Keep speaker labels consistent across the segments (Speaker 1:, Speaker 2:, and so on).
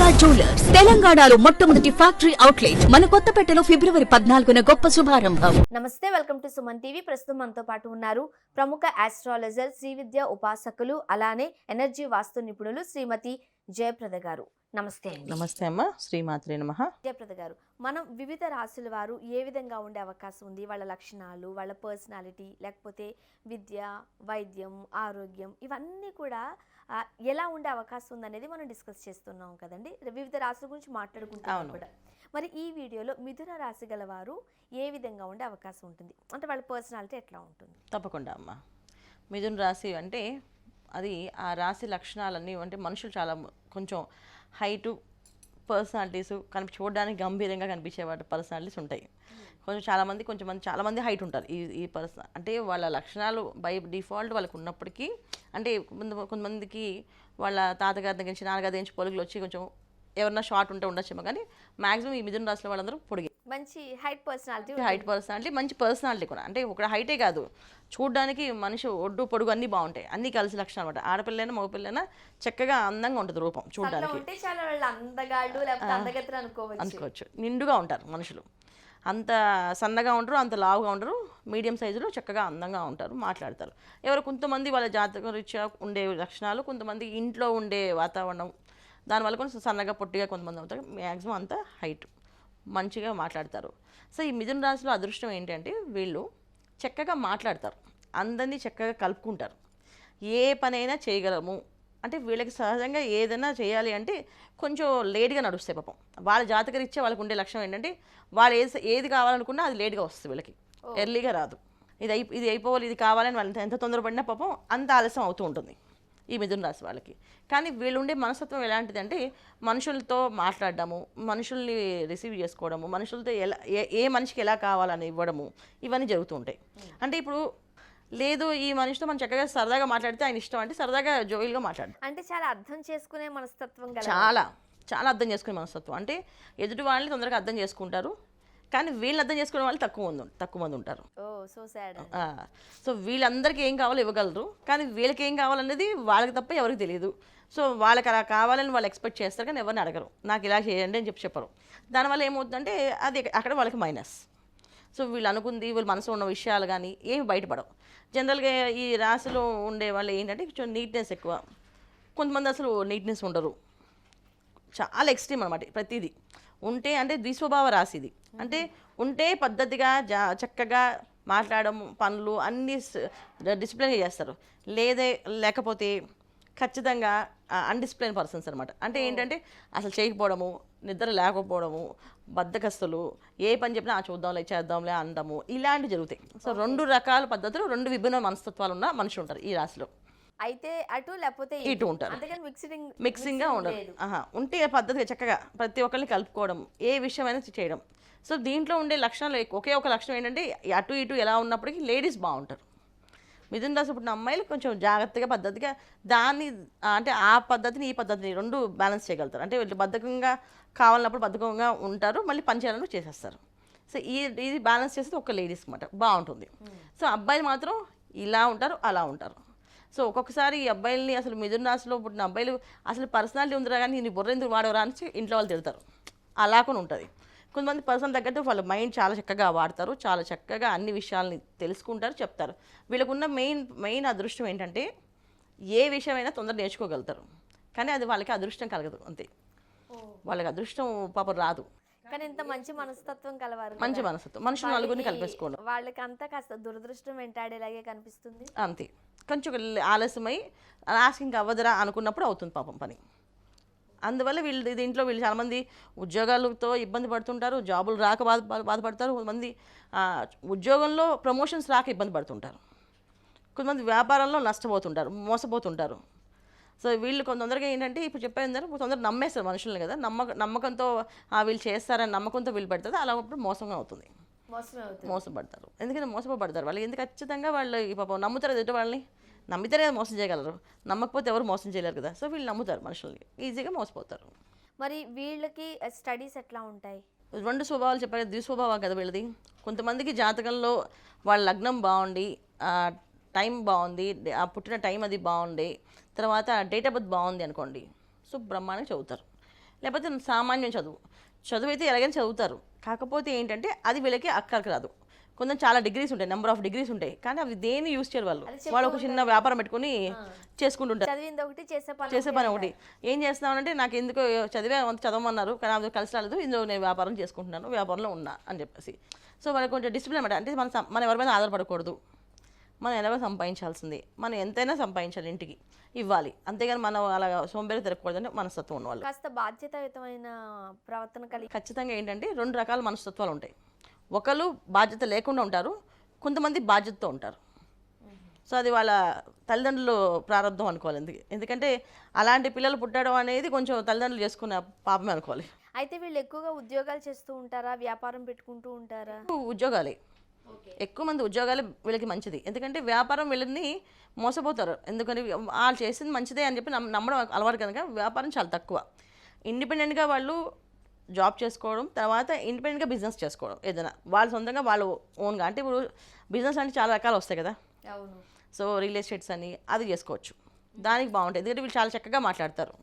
Speaker 1: Durga jewellers తెలంగాణలో మొట్టమొదటి factory outlet మన కొత్తపేటలో ఫిబ్రవరి 14న గొప్ప శుభారంభం.
Speaker 2: నమస్తే, వెల్కమ్ టు సుమన్ టీవీ. ప్రస్తుతం మనతో పాటు ఉన్నారు ప్రముఖ ఆస్ట్రాలజర్, శ్రీ విద్య ఉపాసకులు, అలానే ఎనర్జీ వాస్తు నిపుణులు శ్రీమతి జయప్రద గారు. నమస్తే అండి.
Speaker 3: నమస్తే అమ్మ, శ్రీమాత్రే నమః.
Speaker 2: జయప్రద గారు, మనం వివిధ రాశుల వారు ఏ విధంగా ఉండే అవకాశం ఉంది, వాళ్ళ లక్షణాలు, వాళ్ళ పర్సనాలిటీ, లేకపోతే విద్య, వైద్యం, ఆరోగ్యం, ఇవన్నీ కూడా ఎలా ఉండే అవకాశం ఉంది అనేది మనం డిస్కస్ చేస్తున్నాం కదండి. వివిధ రాశుల గురించి మాట్లాడుకుంటాం కూడా. మరి ఈ వీడియోలో మిథున రాశి గల వారు ఏ విధంగా ఉండే అవకాశం ఉంటుంది, అంటే వాళ్ళ పర్సనాలిటీ ఎట్లా ఉంటుంది?
Speaker 3: తప్పకుండా అమ్మ. మిథున రాశి అంటే అది ఆ రాశి లక్షణాలన్నీ అంటే మనుషులు చాలా కొంచెం హైటు, పర్సనాలిటీస్ చూడడానికి గంభీరంగా కనిపించే వాటి పర్సనాలిటీస్ ఉంటాయి. చాలామంది హైట్ ఉంటారు. ఈ పర్సన్ అంటే వాళ్ళ లక్షణాలు బై డిఫాల్ట్ వాళ్ళకు ఉన్నప్పటికీ, అంటే కొంతమందికి వాళ్ళ తాతగారి దగ్గర నుంచి నాన్నగారి దగ్గర నుంచి పొలుగులు వచ్చి కొంచెం ఎవరన్నా షార్ట్ ఉంటే ఉండొచ్చేమో, కానీ మాక్సిమం ఈ మిథున రాశిలో వాళ్ళందరూ పొడిగే.
Speaker 2: మంచి హైట్ పర్సనాలిటీ,
Speaker 3: మంచి పర్సనాలిటీ కూడా. అంటే ఒక హైటే కాదు, చూడడానికి మనిషి ఒడ్డు పొడుగు అన్నీ బాగుంటాయి, అన్నీ కలిసి లక్షణాలు అనమాట. ఆడపిల్లైనా మగపిల్లైనా చక్కగా అందంగా ఉంటుంది రూపం చూడడానికి. అనుకోవచ్చు. నిండుగా ఉంటారు మనుషులు, అంత సన్నగా ఉంటారు, అంత లావుగా ఉంటారు, మీడియం సైజులో చక్కగా అందంగా ఉంటారు, మాట్లాడతారు. కొంతమంది వాళ్ళ జాతక రీత్యా ఉండే లక్షణాలు, కొంతమంది ఇంట్లో ఉండే వాతావరణం, దానివల్ల కొంచెం సన్నగా పొట్టిగా కొంతమంది అవుతారు. మ్యాక్సిమం అంతా హైట్, మంచిగా మాట్లాడతారు. సో ఈ మిథున రాశిలో అదృష్టం ఏంటంటే వీళ్ళు చక్కగా మాట్లాడతారు, అందరినీ చక్కగా కలుపుకుంటారు, ఏ పనైనా చేయగలము. అంటే వీళ్ళకి సహజంగా ఏదైనా చేయాలి అంటే కొంచెం లేట్గా నడుస్తాయి పాపం. వాళ్ళ జాతకరీత్యా వాళ్ళకు ఉండే లక్షణం ఏంటంటే వాళ్ళు ఏది కావాలనుకున్నా అది లేట్గా వస్తుంది, వీళ్ళకి ఎర్లీగా రాదు. ఇది అయిపోవాలి, ఇది కావాలని వాళ్ళు ఎంత తొందరపడినా పాపం అంత ఆలస్యం అవుతూ ఉంటుంది ఈ మిథున రాశి వాళ్ళకి. కానీ వీళ్ళు ఉండే మనస్తత్వం ఎలాంటిదంటే మనుషులతో మాట్లాడడము, మనుషుల్ని రిసీవ్ చేసుకోవడము, మనుషులతో ఏ మనిషికి ఎలా కావాలని ఇవ్వడము, ఇవన్నీ జరుగుతూ ఉంటాయి. అంటే ఇప్పుడు లేదు ఈ మనిషితో మనం చక్కగా సరదాగా మాట్లాడితే ఆయన ఇష్టం అంటే సరదాగా జోయిల్గా మాట్లాడడం,
Speaker 2: అంటే చాలా అర్థం చేసుకునే మనస్తత్వం,
Speaker 3: చాలా అర్థం చేసుకునే మనస్తత్వం. అంటే ఎదుటి వాళ్ళని తొందరగా అర్థం చేసుకుంటారు, కానీ వీళ్ళని అర్థం చేసుకునే వాళ్ళు తక్కువ మంది ఉంటారు. సో వీళ్ళందరికీ ఏం కావాలో ఇవ్వగలరు, కానీ వీళ్ళకి ఏం కావాలనేది వాళ్ళకి తప్ప ఎవరికి తెలియదు. సో వాళ్ళకి అలా కావాలని వాళ్ళు ఎక్స్పెక్ట్ చేస్తారు, కానీ ఎవరిని అడగరు, నాకు ఇలా చేయండి అని చెప్పరు. దానివల్ల ఏమవుతుందంటే అది అక్కడ వాళ్ళకి మైనస్. సో వీళ్ళు అనుకుంది, వీళ్ళు మనసులో ఉన్న విషయాలు కానీ ఏమి బయటపడవు. జనరల్గా ఈ రాశిలో ఉండే వాళ్ళు ఏంటంటే కొంచెం నీట్నెస్ ఎక్కువ, కొంతమంది అసలు నీట్నెస్ ఉండరు, చాలా ఎక్స్ట్రీమ్ అనమాట ప్రతిదీ. ఉంటే అంటే ద్విస్వభావ రాశి ఇది. అంటే ఉంటే పద్ధతిగా చక్కగా మాట్లాడడం, పనులు అన్నీ డిసిప్లిన్గా చేస్తారు. లేకపోతే ఖచ్చితంగా అన్డిసిప్లిన్ పర్సన్స్ అనమాట. అంటే ఏంటంటే అసలు చేయకపోవడము, నిద్ర లేకపోవడము, బద్ధకస్తులు, ఏ పని చెప్పినా చూద్దాంలే చేద్దాంలే అండము, ఇలాంటివి జరుగుతాయి. సో రెండు రకాల పద్ధతులు, రెండు విభిన్న మనస్తత్వాలు ఉన్న మనుషులు ఉంటారు ఈ రాశిలో.
Speaker 2: అయితే అటు లేకపోతే
Speaker 3: ఇటు ఉంటారు, మిక్సింగ్గా ఉండదు. ఉంటే పద్ధతిగా చక్కగా ప్రతి ఒక్కరిని కలుపుకోవడం, ఏ విషయమైనా చేయడం. సో దీంట్లో ఉండే లక్షణాలు ఒకే ఒక లక్షణం ఏంటంటే అటు ఇటు ఎలా ఉన్నప్పటికీ లేడీస్ బాగుంటారు. మిథున రాశి పుట్టిన అమ్మాయిలు కొంచెం జాగ్రత్తగా పద్ధతిగా దాన్ని అంటే ఆ పద్ధతిని ఈ పద్ధతిని రెండు బ్యాలెన్స్ చేయగలుగుతారు. అంటే వీళ్ళు బద్ధకంగా కావాలన్నప్పుడు బద్ధకంగా ఉంటారు, మళ్ళీ పని చేయాలని చేసేస్తారు. సో ఇది బ్యాలెన్స్ చేసేది ఒక లేడీస్ అనమాట, బాగుంటుంది. సో అబ్బాయిలు మాత్రం ఇలా ఉంటారు, అలా ఉంటారు. సో ఒక్కొక్కసారి ఈ అబ్బాయిల్ని అసలు మిథున రాశిలో పుట్టిన అబ్బాయిలు అసలు పర్సనాలిటీ ఉందిరా కానీ నీ బుర్ర ఎందుకు వాడవరా అని ఇంట్లో వాళ్ళు తిడతారు, అలా కూడా ఉంటుంది. కొంతమంది పర్సనల్ తగ్గట్టు వాళ్ళ మైండ్ చాలా చక్కగా వాడతారు, చాలా చక్కగా అన్ని విషయాల్ని తెలుసుకుంటారు, చెప్తారు. వీళ్ళకున్న మెయిన్ అదృష్టం ఏంటంటే ఏ విషయమైనా తొందరగా నేర్చుకోగలుగుతారు, కానీ అది వాళ్ళకి అదృష్టం కలగదు అంతే. వాళ్ళకి అదృష్టం పాపం రాదు,
Speaker 2: కానీ ఇంత మంచి మనస్తత్వం కలవారు,
Speaker 3: మంచి మనస్తత్వం, మనుషులు నలుగురిని కలిపేసుకోవడం,
Speaker 2: వాళ్ళకి అంతా కాస్త దురదృష్టం వెంటాడేలాగే కనిపిస్తుంది
Speaker 3: అంతే. కొంచెం ఆలస్యమై లాస్ట్ ఇంకా అవ్వదురా అనుకున్నప్పుడు అవుతుంది పాపం పని. అందువల్ల దీంట్లో వీళ్ళు చాలామంది ఉద్యోగాలతో ఇబ్బంది పడుతుంటారు, జాబులు రాక బాధపడతారు, కొంతమంది ఉద్యోగంలో ప్రమోషన్స్ రాక ఇబ్బంది పడుతుంటారు, కొంతమంది వ్యాపారంలో నష్టపోతుంటారు, మోసపోతుంటారు. సో వీళ్ళు తొందరగా ఏంటంటే ఇప్పుడు చెప్పేందరూ తొందరగా నమ్మేస్తారు మనుషుల్ని కదా, నమ్మకంతో వీళ్ళు చేస్తారని నమ్మకంతో వీళ్ళు పెడతారు, అలా అప్పుడు మోసంగా అవుతుంది, మోసపడతారు. ఎందుకంటే మోసపడతారు వాళ్ళు, ఎందుకు ఖచ్చితంగా వాళ్ళు పాపం నమ్ముతారు ఎదుటి వాళ్ళని, నమ్మితేనే కదా మోసం చేయగలరు, నమ్మకపోతే ఎవరు మోసం చేయలేరు కదా. సో వీళ్ళు నమ్ముతారు మనుషుల్ని, ఈజీగా మోసపోతారు.
Speaker 2: మరి వీళ్ళకి స్టడీస్ ఎట్లా ఉంటాయి?
Speaker 3: రెండు స్వభావాలు చెప్పారు, ద్విస్వభావం కదా వీళ్ళది. కొంతమందికి జాతకంలో వాళ్ళ లగ్నం బాగుండి, టైం బాగుంది, ఆ పుట్టిన టైం అది బాగుంది, తర్వాత డేట్ ఆఫ్ బర్త్ బాగుంది అనుకోండి, సో బ్రహ్మాండంగా చదువుతారు. లేకపోతే సామాన్యం చదువు అయితే ఎలాగైనా చదువుతారు. కాకపోతే ఏంటంటే అది వీళ్ళకి అక్కడికి రాదు. కొంచెం చాలా డిగ్రీస్ ఉంటాయి, నెంబర్ ఆఫ్ డిగ్రీస్ ఉంటాయి, కానీ అవి దేన్ని యూజ్ చేయరు వాళ్ళు. వాళ్ళు ఒక చిన్న వ్యాపారం పెట్టుకుని చేసుకుంటుంటారు.
Speaker 2: చదివింది ఒకటి
Speaker 3: చేసే పని ఒకటి. ఏం చేస్తున్నానంటే నాకు ఎందుకు చదవమన్నారు కానీ అది కలిసి రాలేదు, ఇందులో నేను వ్యాపారం చేసుకుంటున్నాను, వ్యాపారంలో ఉన్నా అని చెప్పేసి. సో వాళ్ళకి కొంచెం డిసిప్లిన్ అనమాట. అంటే మనం ఎవరి మీద ఆధారపడకూడదు, మనం ఎలాగో సంపాదించాల్సింది, మనం ఎంతైనా సంపాదించాలి, ఇంటికి ఇవ్వాలి, అంతేగాని మనం అలా సోంబేరి తిరగకూడదని మనస్తత్వం ఉన్నవాళ్ళు.
Speaker 2: కాస్త బాధ్యతాయుతమైన ప్రవర్తన కలిగి.
Speaker 3: ఖచ్చితంగా ఏంటంటే 2 రకాల మనస్తత్వాలు ఉంటాయి. ఒకళ్ళు బాధ్యత లేకుండా ఉంటారు, కొంతమంది బాధ్యతతో ఉంటారు. సో అది వాళ్ళ తల్లిదండ్రులు ప్రారంభం అనుకోవాలి. ఎందుకంటే అలాంటి పిల్లలు పుట్టడం అనేది కొంచెం తల్లిదండ్రులు చేసుకున్న పాపమే అనుకోవాలి.
Speaker 2: అయితే వీళ్ళు ఎక్కువగా ఉద్యోగాలు చేస్తూ ఉంటారా, వ్యాపారం పెట్టుకుంటూ ఉంటారా?
Speaker 3: ఉద్యోగాలే ఎక్కువ మంది, ఉద్యోగాలు వీళ్ళకి మంచిది. ఎందుకంటే వ్యాపారం వీళ్ళని మోసపోతారు. ఎందుకని వాళ్ళు చేసింది మంచిదే అని చెప్పి నమ్మడం అలవాటు కనుక వ్యాపారం చాలా తక్కువ. ఇండిపెండెంట్గా వాళ్ళు జాబ్ చేసుకోవడం, తర్వాత ఇండిపెండెంట్గా బిజినెస్ చేసుకోవడం, ఏదైనా వాళ్ళు సొంతంగా వాళ్ళు ఓన్గా. అంటే ఇప్పుడు బిజినెస్ అంటే చాలా రకాలు వస్తాయి కదా.
Speaker 2: అవును.
Speaker 3: సో రియల్ ఎస్టేట్స్ అని అది చేసుకోవచ్చు, దానికి బాగుంటాయి. ఎందుకంటే వీళ్ళు చాలా చక్కగా మాట్లాడతారు,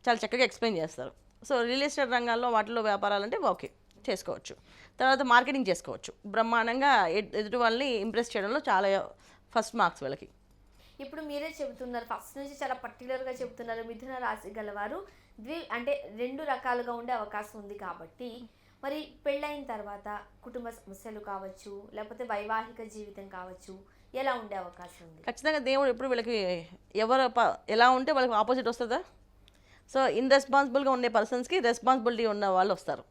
Speaker 3: చాలా చక్కగా ఎక్స్ప్లెయిన్ చేస్తారు. సో రియల్ ఎస్టేట్ రంగాల్లో వాటిలో వ్యాపారాలంటే ఓకే చేసుకోవచ్చు. తర్వాత మార్కెటింగ్ చేసుకోవచ్చు, బ్రహ్మాండంగా ఎదుటి వాళ్ళని ఇంప్రెస్ చేయడంలో చాలా ఫస్ట్ మార్క్స్ వీళ్ళకి.
Speaker 2: ఇప్పుడు మీరే చెబుతున్నారు, ఫస్ట్ నుంచి చాలా పర్టికులర్గా చెబుతున్నారు, మిథున రాశి గలవారు అంటే 2 రకాలుగా ఉండే అవకాశం ఉంది. కాబట్టి మరి పెళ్ళైన తర్వాత కుటుంబ సమస్యలు కావచ్చు, లేకపోతే వైవాహిక జీవితం కావచ్చు, ఎలా ఉండే అవకాశం ఉంది?
Speaker 3: ఖచ్చితంగా దేవుడు ఎప్పుడు వీళ్ళకి ఎలా ఉంటే వాళ్ళకి ఆపోజిట్ వస్తుందా. సో ఇన్రెస్పాన్సిబుల్గా ఉండే పర్సన్స్కి రెస్పాన్సిబిలిటీ ఉన్న వాళ్ళు వస్తారు.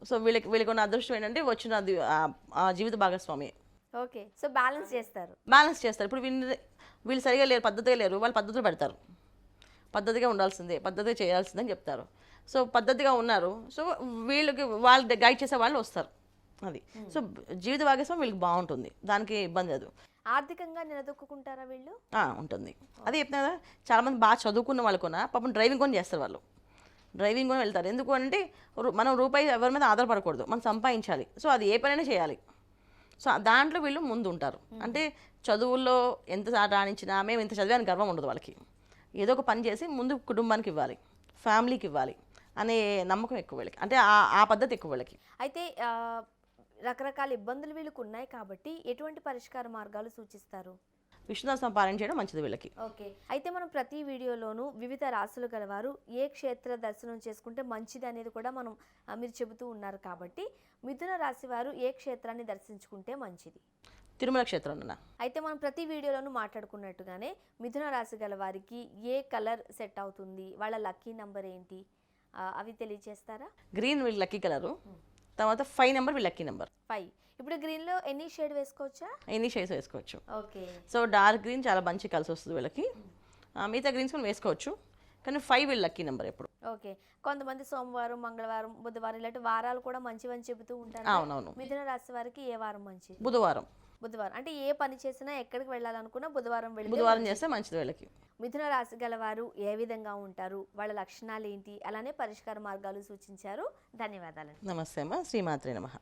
Speaker 3: సో వీళ్ళకి ఉన్న అదృష్టం ఏంటంటే వచ్చిన ఆ జీవిత భాగస్వామి.
Speaker 2: ఓకే. సో బ్యాలెన్స్ చేస్తారు. ఇప్పుడు వీళ్ళు సరిగా లేరు, పద్ధతిగా లేరు, వాళ్ళు పద్ధతులు పెడతారు. పద్ధతిగా ఉండాల్సిందే, పద్ధతిగా చేయాల్సిందే అని చెప్తారు. సో పద్ధతిగా ఉన్నారు, సో వాళ్ళు గైడ్ చేసే వాళ్ళు వస్తారు. అది సో జీవిత భాగస్వామి వీళ్ళకి బాగుంటుంది, దానికి ఇబ్బంది లేదు. ఆర్థికంగా నిలదొక్కుంటారా వీళ్ళు?
Speaker 3: ఉంటుంది. అదే చెప్తున్నా కదా, చాలామంది బాగా చదువుకున్న వాళ్ళు కొన్నా పాపం డ్రైవింగ్ కొని చేస్తారు. వాళ్ళు డ్రైవింగ్ కొని వెళ్తారు. ఎందుకు అంటే మనం రూపాయి ఎవరి మీద ఆధారపడకూడదు, మనం సంపాదించాలి. సో అది ఏ పనైనా చేయాలి. సో దాంట్లో వీళ్ళు ముందు ఉంటారు. అంటే చదువుల్లో ఎంత రాణించినా మేము ఇంత చదివాని గర్వం ఉండదు వాళ్ళకి. ఏదో ఒక పని చేసి ముందు కుటుంబానికి ఇవ్వాలి, ఫ్యామిలీకి ఇవ్వాలి అనే నమ్మకం ఎక్కువ వీళ్ళకి. అంటే ఆ పద్ధతి ఎక్కువ వీళ్ళకి.
Speaker 2: అయితే రకరకాల ఇబ్బందులు వీళ్ళకి ఉన్నాయి కాబట్టి ఎటువంటి పరిష్కార మార్గాలు సూచిస్తారు?
Speaker 3: విష్ణుదాసం పాలన చేయడం మంచిది వీళ్ళకి.
Speaker 2: ఓకే. అయితే మనం ప్రతి వీడియోలోనూ వివిధ రాశులు గలవారు ఏ క్షేత్ర దర్శనం చేసుకుంటే మంచిది అనేది కూడా మీరు చెబుతూ ఉన్నారు. కాబట్టి మిథున రాశి వారు ఏ క్షేత్రాన్ని దర్శించుకుంటే మంచిది?
Speaker 3: తిరుమల క్షేత్రం.
Speaker 2: అయితే మనం ప్రతి వీడియోలోనూ మాట్లాడుకున్నట్టుగానే మిథున రాశి గల వారికి ఏ కలర్ సెట్ అవుతుంది, వాళ్ళ లక్కీ నెంబర్ ఏంటి, అవి తెలియజేస్తారా?
Speaker 3: గ్రీన్ వీళ్ళ లక్కీ కలరు, తర్వాత 5 నెంబర్ వీళ్ళ లక్కీ నెంబర్.
Speaker 2: 5. ఇప్పుడు గ్రీన్లో ఎన్ని షేడ్ వేసుకోవచ్చా?
Speaker 3: ఎన్ని షేడ్స్ వేసుకోవచ్చు.
Speaker 2: ఓకే.
Speaker 3: సో డార్క్ గ్రీన్ చాలా మంచి కలిసి వస్తుంది వీళ్ళకి. మిగతా గ్రీన్స్ కూడా వేసుకోవచ్చు, కానీ 5 వీళ్ళ లక్కీ నెంబర్ ఎప్పుడు.
Speaker 2: ఓకే. కొంతమంది సోమవారం, మంగళవారం, బుధవారం ఇలాంటి వారాలు కూడా మంచివని చెబుతూ ఉంటారు.
Speaker 3: అవునవును.
Speaker 2: మిథున రాశి వారికి ఏ వారం మంచిది?
Speaker 3: బుధవారం.
Speaker 2: అంటే ఏ పని చేసినా, ఎక్కడికి వెళ్ళాలనుకున్నా బుధవారం
Speaker 3: చేస్తే మంచిది వీళ్ళకి.
Speaker 2: మిథున రాశి గలవారు ఏ విధంగా ఉంటారు, వాళ్ళ లక్షణాలు ఏంటి, అలానే పరిష్కార మార్గాలు సూచించారు. ధన్యవాదాలు.
Speaker 3: నమస్తే అమ్మ. శ్రీమాత్రే నమః.